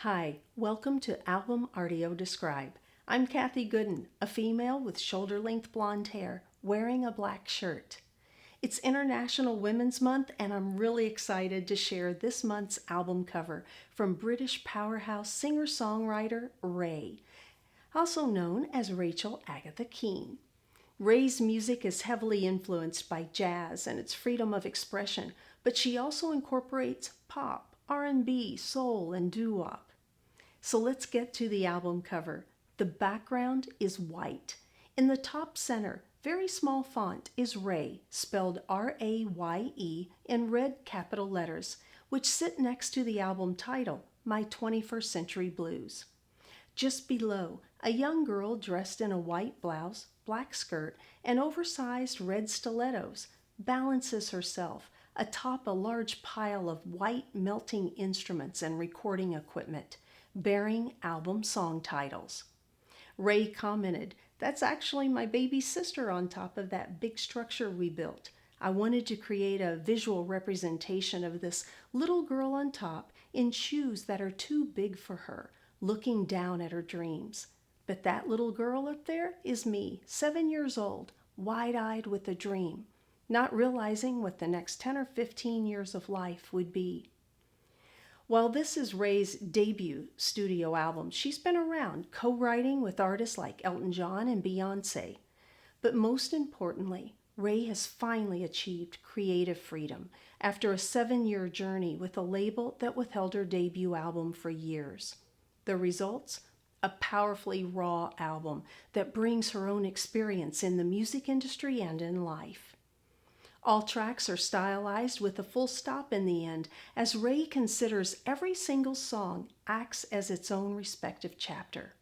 Hi, welcome to album Artio Describe. I'm Kathy Gooden, a female with shoulder-length blonde hair, wearing a black shirt. It's International Women's Month, and I'm really excited to share this month's album cover from British powerhouse singer-songwriter RAYE, also known as Rachel Agatha Keane. RAYE's music is heavily influenced by jazz and its freedom of expression, but she also incorporates pop, R&B, soul, and doo-wop. So let's get to the album cover. The background is white. In the top center, very small font, is RAYE, spelled R-A-Y-E, in red capital letters, which sit next to the album title, My 21st Century Blues. Just below, a young girl dressed in a white blouse, black skirt, and oversized red stilettos balances herself atop a large pile of white melting instruments and recording equipment, bearing album song titles. RAYE commented, "That's actually my baby sister on top of that big structure we built. I wanted to create a visual representation of this little girl on top in shoes that are too big for her, looking down at her dreams. But that little girl up there is me, 7 years old, wide-eyed with a dream, not realizing what the next 10 or 15 years of life would be." While this is RAYE's debut studio album, she's been around, co-writing with artists like Elton John and Beyoncé. But most importantly, RAYE has finally achieved creative freedom after a 7-year journey with a label that withheld her debut album for years. The results? A powerfully raw album that brings her own experience in the music industry and in life. All tracks are stylized with a full stop in the end, as RAYE considers every single song acts as its own respective chapter.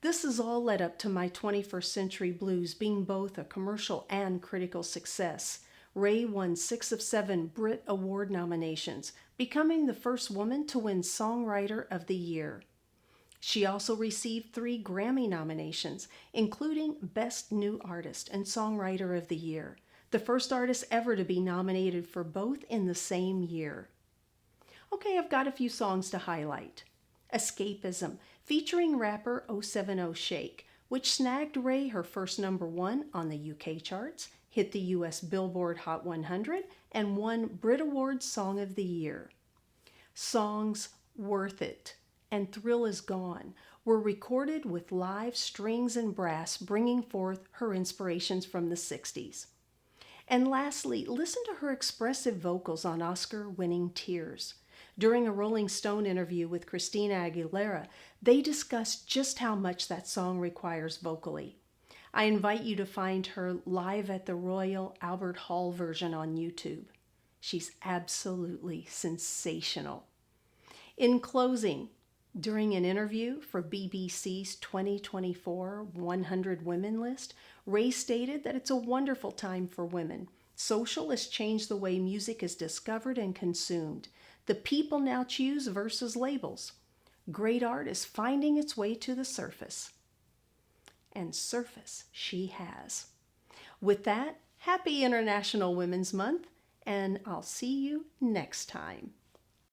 This has all led up to My 21st Century Blues being both a commercial and critical success. RAYE won 6 of 7 Brit Award nominations, becoming the first woman to win Songwriter of the Year. She also received 3 Grammy nominations, including Best New Artist and Songwriter of the Year, the first artist ever to be nominated for both in the same year. Okay, I've got a few songs to highlight. Escapism, featuring rapper 070 Shake, which snagged RAYE her first #1 on the UK charts, hit the US Billboard Hot 100, and won Brit Awards Song of the Year. Songs Worth It and Thrill Is Gone were recorded with live strings and brass, bringing forth her inspirations from the 60s. And lastly, listen to her expressive vocals on Oscar-winning Tears. During a Rolling Stone interview with Christina Aguilera, they discussed just how much that song requires vocally. I invite you to find her live at the Royal Albert Hall version on YouTube. She's absolutely sensational. In closing, during an interview for BBC's 2024 100 Women list, RAYE stated that it's a wonderful time for women. Social has changed the way music is discovered and consumed. The people now choose versus labels. Great art is finding its way to the surface. And surface she has. With that, happy International Women's Month, and I'll see you next time.